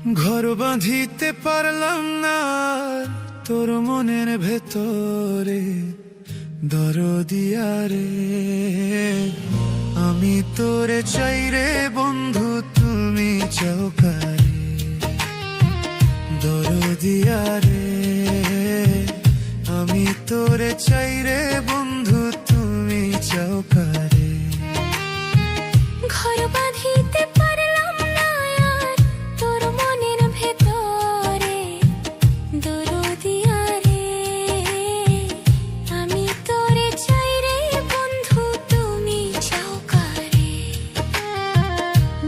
ঘর বাঁধিতে পারলাম না তোর মনের ভেতরে, দরদিয়া রে। আমি তোরে চাই রে বন্ধু, তুমি চাও কারে, দরদিয়া রে। আমি তোরে চাই রে বন্ধু, তুমি চাও কারে। ঘর বাঁধিতে পারলাম না আর তোর মনের ভেতরে, দরদিয়া রে। আমি তোরে চাই রে বন্ধু, তুমি চাও কারে,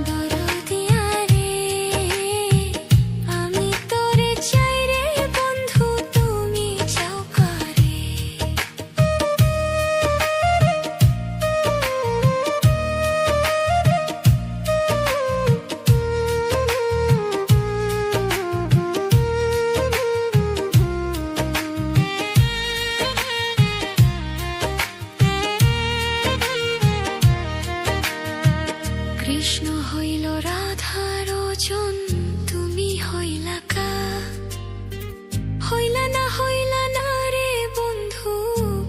দরদিয়া রে। আমি তোরে চাই রে বন্ধু, তুমি চাও কারে। কৃষ্ণ হইল রাধার ওজন, তুমি হইলা কা। হইলা না রে বন্ধু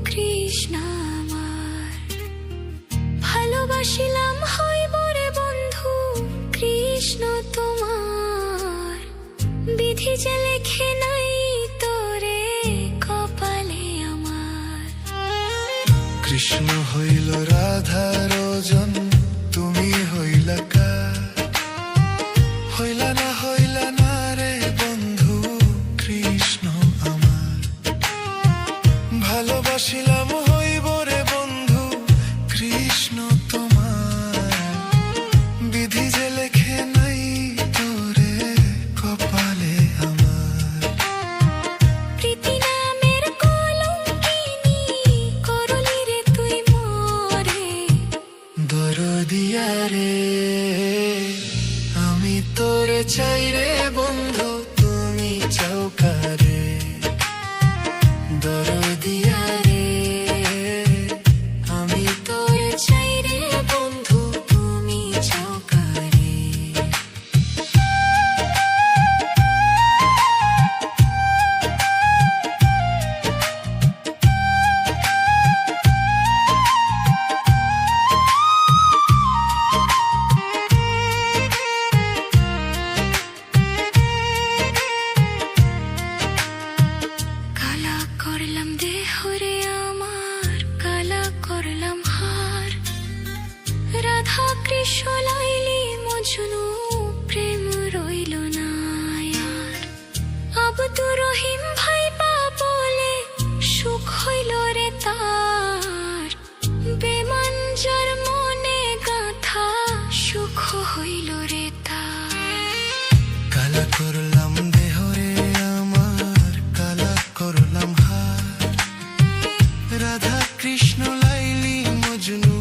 কৃষ্ণ আমার। ভালোবাসিলাম হইব রে বন্ধু কৃষ্ণ তোমার। বিধি যে লেখে নাই তোরে কপালে আমার। কৃষ্ণ হইল রাধার ওজন, তুমি হইলা কার। হইলা না রে বন্ধু কৃষ্ণ আমার। ভালোবাসিলাম হইব রে বন্ধু কৃষ্ণ তোমার। বিধি যে লেখে নাই তোরে কপালে আমার। প্রীতি নামের কলঙ্কিনী করলি রে তুই মোরে, দরদিয়া রে। আমি তোরে চাই রে বন্ধু, তুমি চাও কারে, দরদিয়া রে। আমি তোরে চাই রে বন্ধু, তুমি চাও কারে। কালা করলাম দেহ রে আমার, কালা করলাম হার। রাধা কৃষ্ণ লাইলি মজনু, প্রেম রইল না আর। আব্দুর রহিম ভাইবা বলে সুখ হইল রে তার। বেমান যার মনে গাথা, সুখ হইল রে তার। কালা করলাম দেহ রে আমার, কালা করলাম হার। রাধা কৃষ্ণ লাইলি মজনু,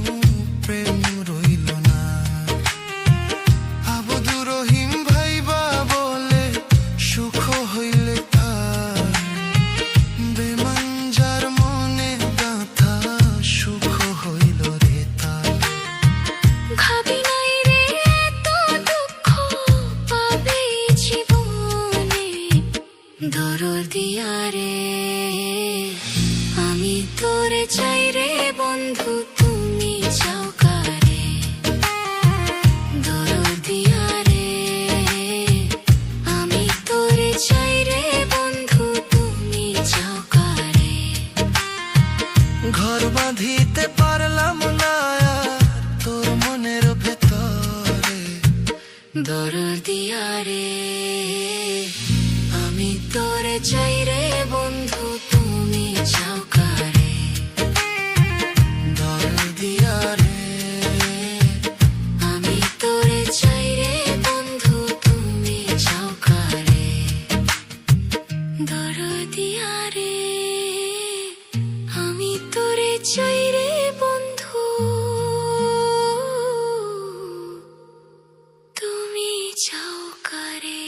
প্রেম রইল না। আব্দুর রহিম ভাইবা বলে সুখ হইলে তার। বেমান যার মনে গাথা, সুখ হইল রে তার। ভাবি নাই রে এত দুঃখ পাবে জীবনে, দরদিয়া রে। আমি তোরে চাই রে বন্ধু, তুমি চাও কারে, দরদিয়া রে। আমি তোরে চাই রে বন্ধু, তুমি চাও কারে। ঘর বাঁধিতে পারলাম না আর তোর মনের ভেতরে, দরদিয়া রে। আমি তোরে চাই রে বন্ধু, তুমি চাও কারে, দরদিয়া রে। আমি তোরে চাই রে বন্ধু, তুমি চাও কারে, দরদিয়া রে। আমি তোরে চাই রে বন্ধু, তুমি চাও কারে।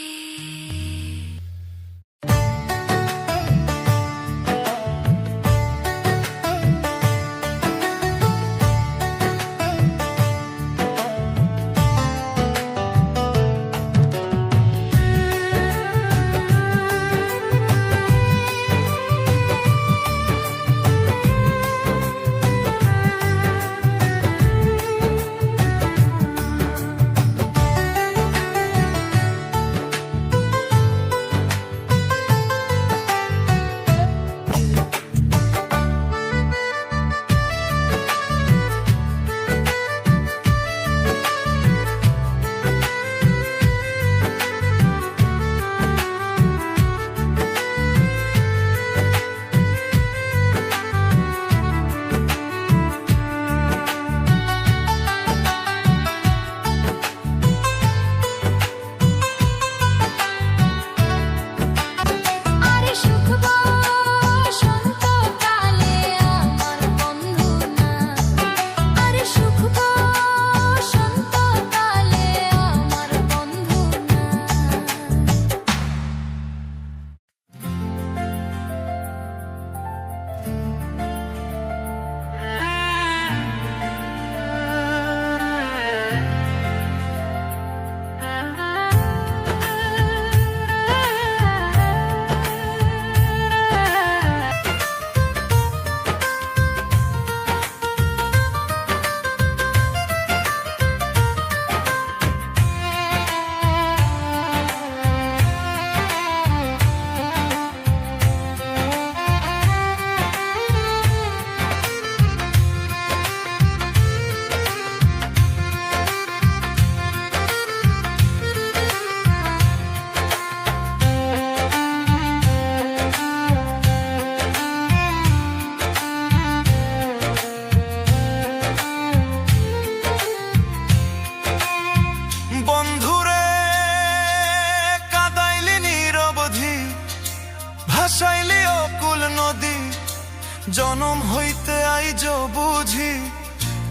বুঝি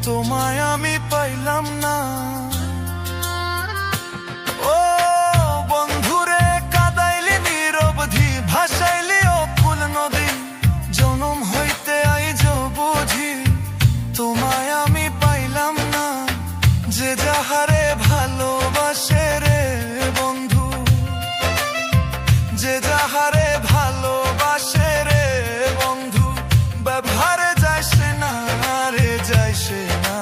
তোমায় আমি পাইলাম না। ও বন্ধুরে কাদাইলি নিরবধি, ভাসাইলি অকুল নদী, জনম হইতে আইজ বুঝি তোমায় আমি পাইলাম না। যে যাহারে ভালোবাসে রে বন্ধু, যে যাহারে ভালোবাসে রে বন্ধু, ব্যবহারে যাইছে না রে যাইছে না,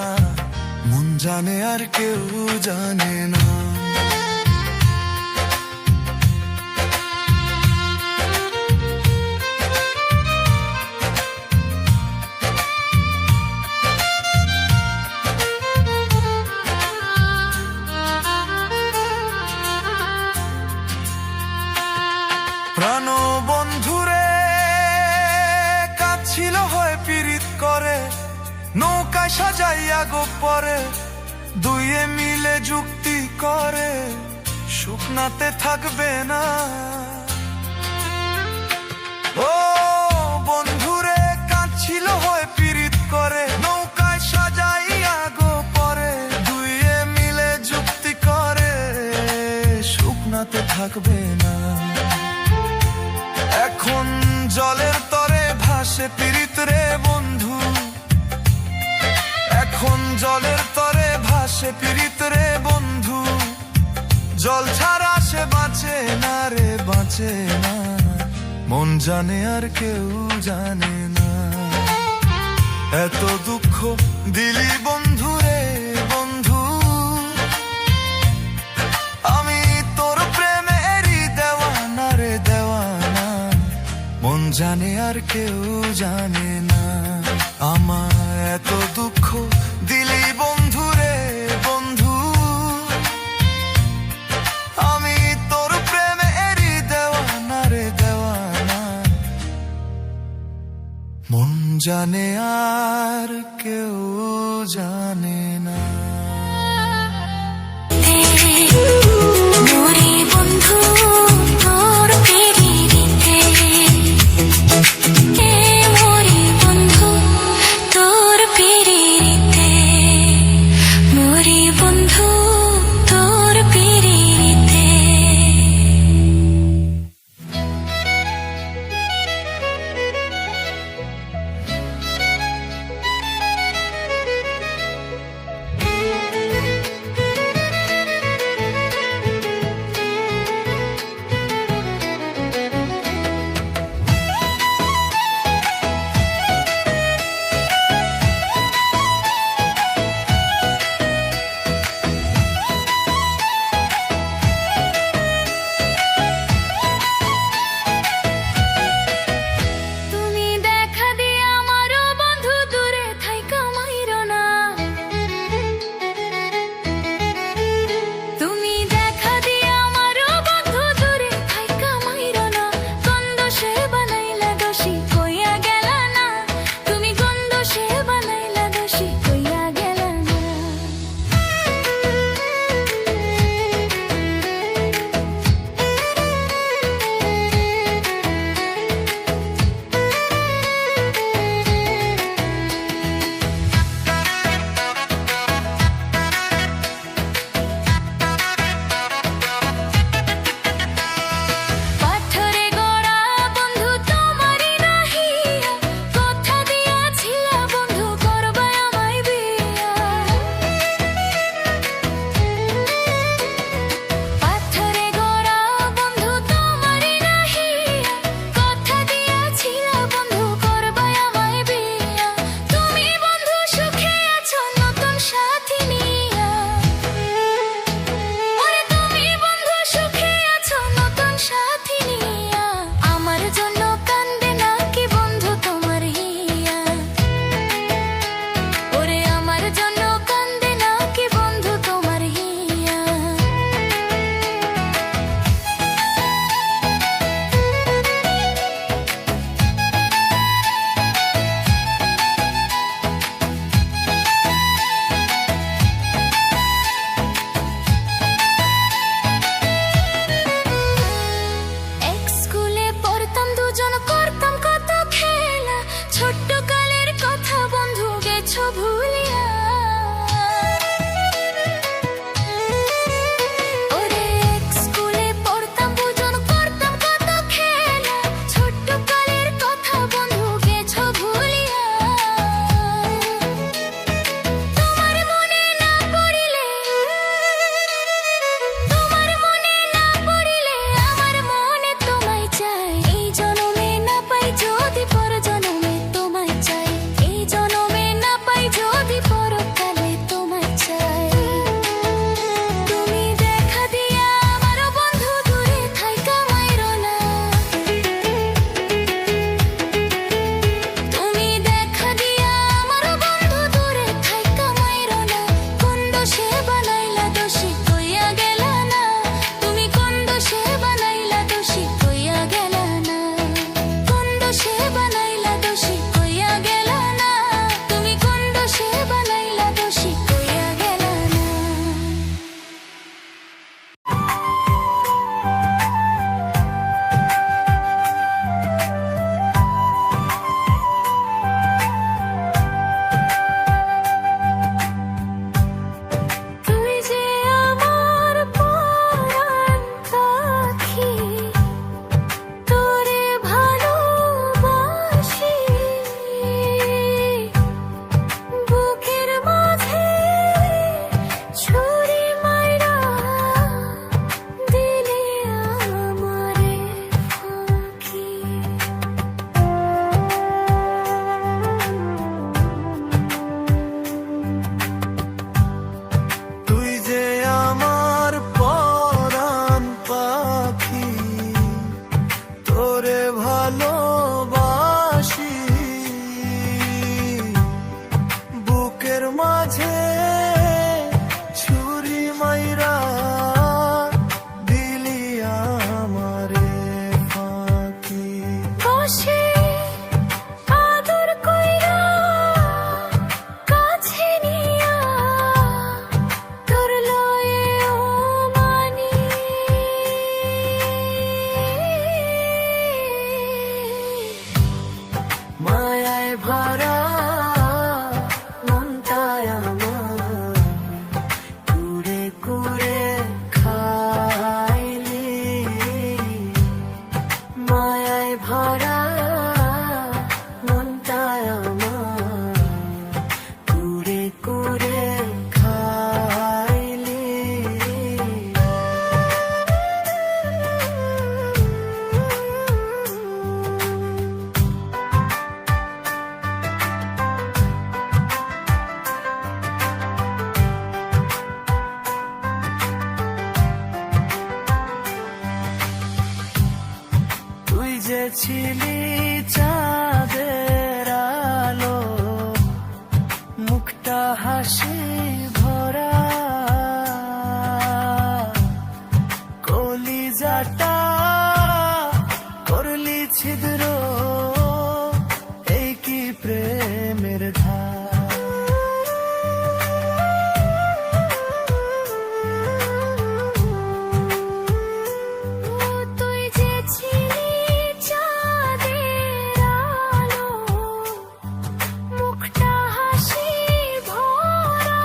মন জানে আর কেউ জানে না। প্রাণ বন্ধুরে কাছিল হয় পীড়িত করে, নৌকায় সাজাইয়া গোপরে, দুইয়ে মিলে যুক্তি করে, শুকনাতে থাকবে না। ও বন্ধুরে কাছিল হয় পীড়িত করে, নৌকায় সাজাইয়া গোপরে, দুইয়ে মিলে যুক্তি করে, শুকনাতে থাকবে না। এখন জলের তরে ভাসে পীড়িত রে বন্ধু, এখন জলের তরে ভাসে পীড়িত রে বন্ধু, জল ছাড়া সে বাঁচে না রে বাঁচে না, মন জানে আর কেউ জানে না। এত দুঃখ দিলি বন্ধু রে বন্ধু, আমি তোর প্রেমেরই দেওয়ানা রে দেওয়ানা, মন জানে আর কেউ জানে না। আমার এত দুঃখ দিলি বন্ধু রে বন্ধু, আমি তোর প্রেমেরই দেওয়ানা রে দেওয়ানা, মন জানে আর কেউ জানে না। মরি বন্ধু তোর পিরিতে, এ মরি বন্ধু তোর পিরিতে, মরি বন্ধু তোর পিরিতে। মাঝে ছুরি মাইরা দিলি আমারে ফাঁকি। বসে আদর কইরা কাছে নিয়া তোর লয়ে ও মানি। মায়ায় ভরা মনটায় আমার কুড়ে কুড়ে খাইলি। মায়ায় ভরা মনটায় আমার কুড়ে কুড়ে খাইলি। তুই যে ছিলি চাঁদের আলো, মুখটা হাসি ভরা, কলিজাটা করলি ছিদ্র, এই কি প্রেমের ধার। তুই যে ছিলি চাঁদের আলো, মুখটা হাসি ভরা,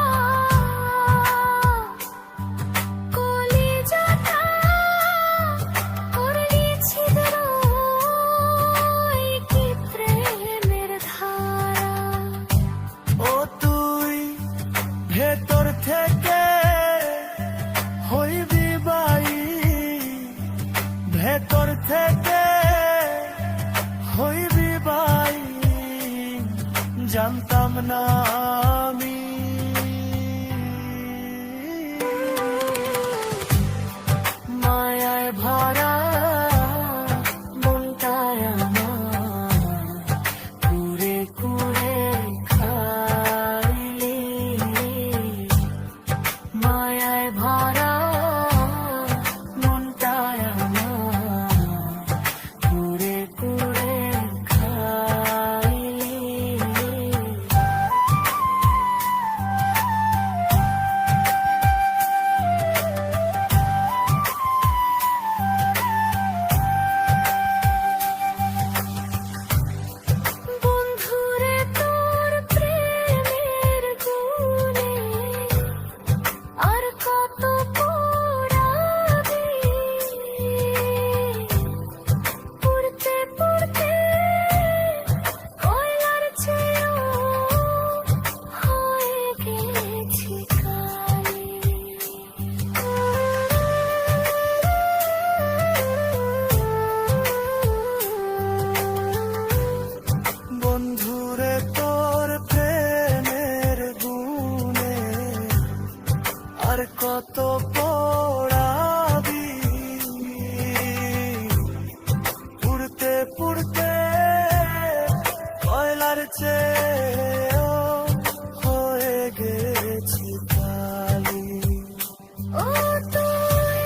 কলিজাটা করলি ছিদ্র, এই কি প্রেমের ধারা। ও তুই ভেতর থেকে হইবি বাই, ভেতর থেকে হইবি বাই, জানতাম না আমি। মায়ায় ভরা মনটায় আমার কুড়ে কুড়ে খাইলি। মায়ায় ভরা মনটায় আমার কুড়ে কুড়ে খাইলি। বন্ধুরে তোর প্রেমের গুণে আর কত পোড়াবি, পুড়তে পুড়তে কয়লার চেয়েও হয়ে গেছি কালি। বন্ধুরে তোর প্রেমের গুণে আর কত পোড়াবি, পুড়তে পুড়তে কয়লার চেয়েও হয়ে গেছি কালি। ও তুই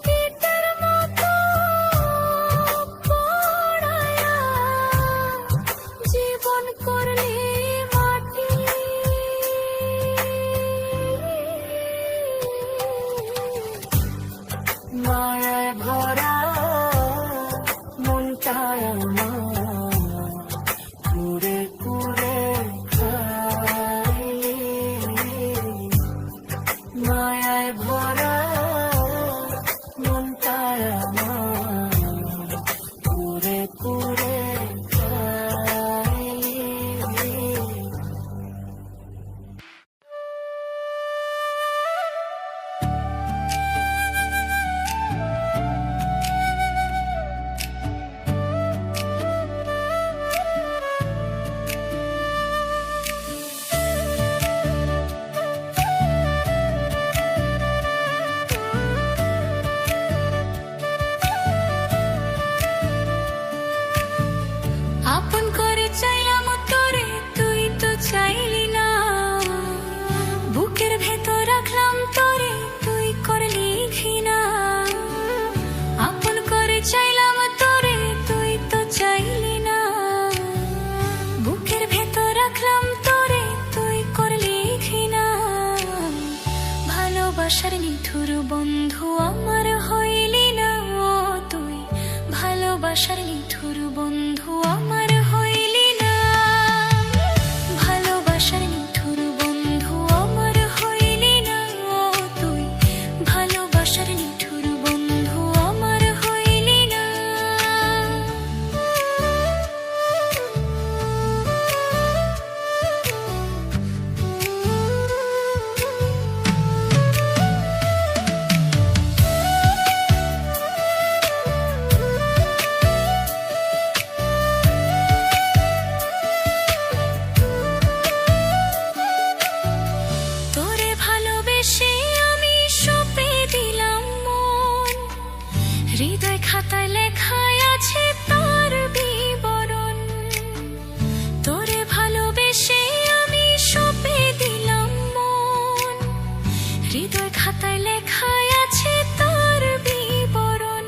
পেটের মতো পোড়ায়া জীবন করলি মাটি। ভালোবাসার নিঠুর বন্ধু আমার হইলি না তুই, ভালোবাসার নিঠুর বন্ধু আমার হইলি না, ভালোবাসার নিঠুর বন্ধু আমার হইলি না তুই, ভালোবাসার নিঠুর বন্ধু আমার হইলি না। তোরে ভালোবেসে আমি সঁপে দিলাম মন, হৃদয় খাতায় লেখায় আছে তার বিবরণ। তোরে ভালোবেসে আমি সঁপে দিলাম মন, হৃদয় খাতায় লেখায় আছে তার বিবরণ।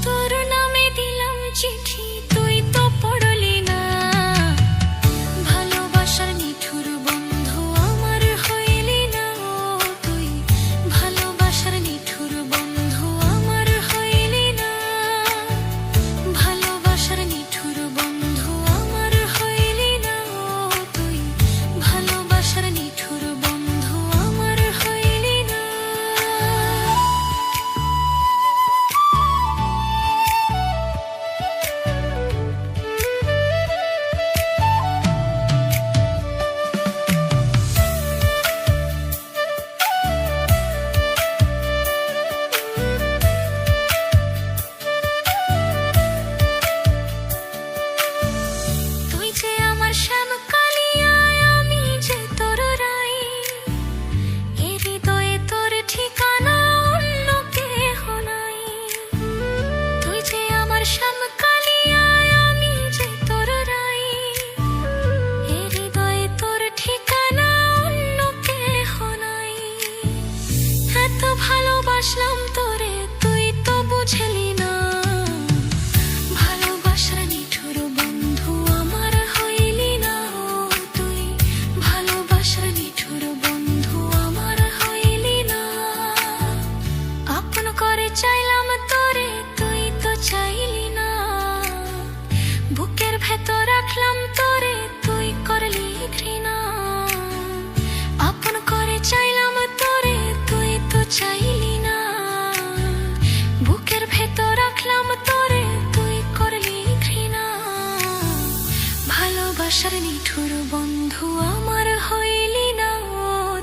তোর নামে দিলাম চিঠি, তুই তো পড়লি না, ভালোবাসার নিঠুর বন্ধু আমার হইলি না তুই, ভালোবাসার নিঠুর বন্ধু আমার হইলি না, ভালোবাসার নিঠুর বন্ধু আমার হইলি না তুই, ভালোবাসার নিঠুর বন্ধু আমার হইলি না। তুই যে আমার শ্যাম কালিয়া, আমি যে তোর রাই, এ হৃদয়ে তোর ঠিকানা অন্য কেহ নাই। তুই যে আমার শ্যাম কালিয়া, আমি যে তোর রাই, এ হৃদয়ে তোর ঠিকানা অন্য কেহ নাই। এত ভালোবাসলাম তোরে, তুই তো বুঝলি না, ভালোবাসার নিঠুর বন্ধু আমার হইলি না তুই, ভালোবাসার নিঠুর বন্ধু আমার হইলি না। আপন করে চাইলাম তোরে, তুই তো চাইলি না, বুকের ভেতর রাখলাম তোরে, তুই করলি ঘৃণা। আপন করে চাইলাম তোরে, তুই তো চাইলি না, বুকের ভেতর রাখলাম তোরে, তুই করলি ঘৃণা। ভালোবাসার নিঠুর বন্ধু আমার হইলি না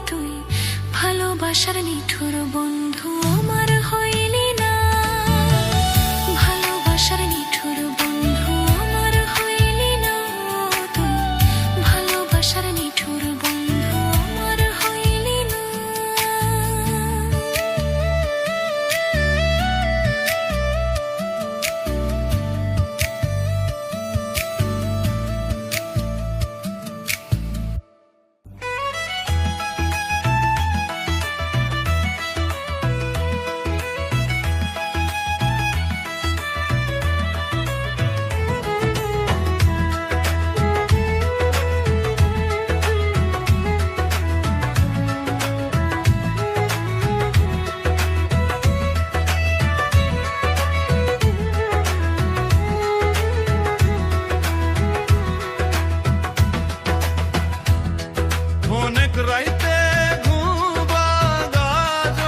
তুই, ভালোবাসার নিঠুর বন্ধু আমার হইলি না, ভালোবাসার নিঠুর বন্ধু আমার হইলি না তুই, ভালোবাসার নিঠুর বন্ধু আমার হইলি না। অনেক রাইতে ঘুমবা গাজ,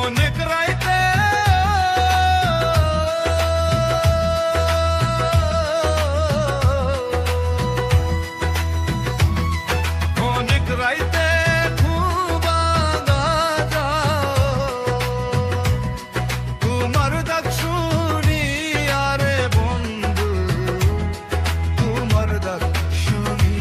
অনেক রাইতে অনেক রাইতে ঘুমবা গাজ, তোমার ডাক শুনি আরে বন্ধু, তোমার ডাক শুনি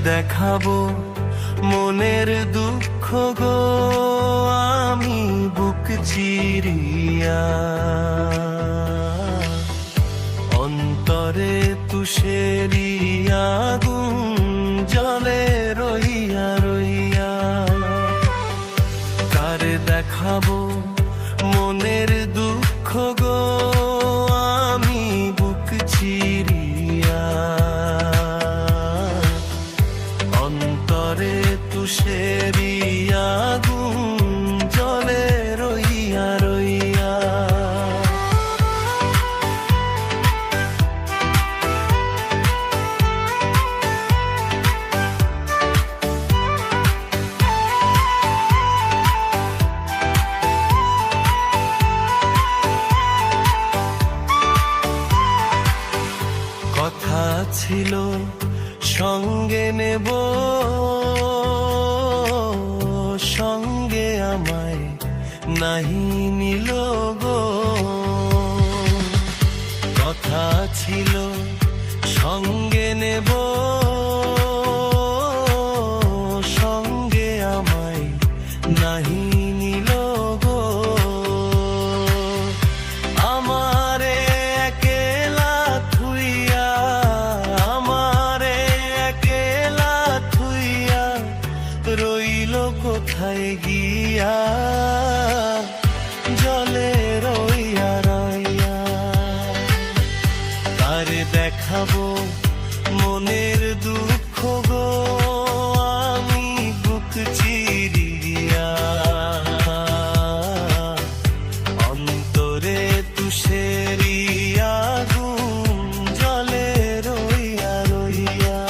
দেখাবো মনের দুঃখ গো আমি বুক চিরিয়া, অন্তরে তুষেরি আগুন জলে রইয়া রইয়া। কার দেখাবো মনের দুঃখ গো আমি বুক চিরিয়া, অন্তরে তুষেরি আগুন জলে রইয়া রইয়া। কথা ছিল সঙ্গে নেব, সঙ্গে আমায় নাহি নিল গো। কথা ছিল সঙ্গে নেব, সঙ্গে আমায় নাহি নিল গো। আমারে একলা থুইয়া, আমারে একলা থুইয়া রইল কোথায় গিয়া, জলে রইয়া রইয়া। তার দেখাবো মনের দুঃখ গো আমি বুক চিরিয়া, অন্তরে তুষেরি আগুন জলে রইয়া রইয়া।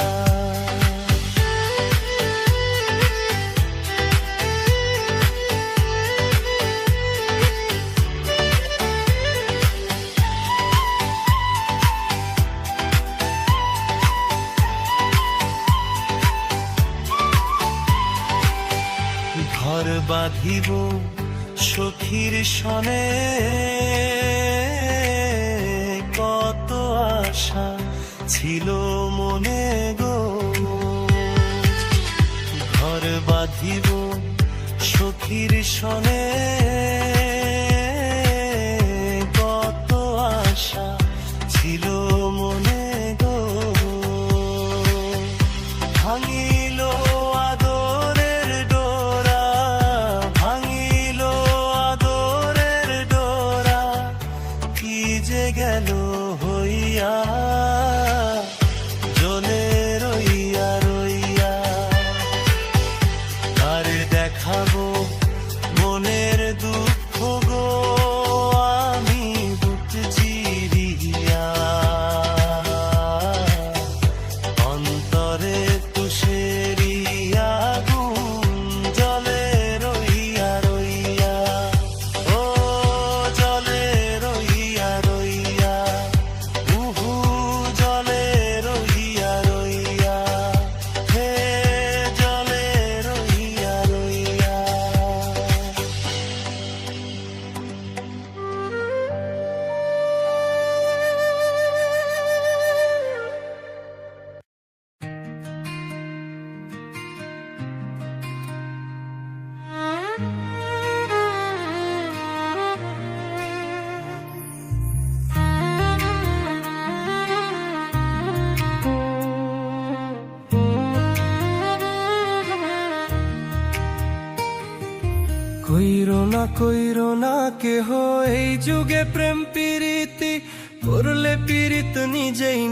ঘর বাঁধিব সখীর সনে, কত আশা ছিল মনে গো। ঘর বাঁধিব সখীর সনে, কত আশা ছিল মনে গো। ভাঙিল আদরের ডোরা, ভাঙিল আদরের ডোরা, কি যে গেল হইয়া, জলে রইয়া রইয়া। আর দেখাবো মনের দুঃখ গো আমি বুক চিরিয়া, অন্তরে তুষেরি আগুন জলে রইয়া রইয়া। ও জলে রইয়া রইয়া, উহু জলে রইয়া রইয়া, হে জলে রইয়া রইয়া। কইরো না কেহ এই যুগে প্রেম প্রীতি, করলে পীড়িত নিজেই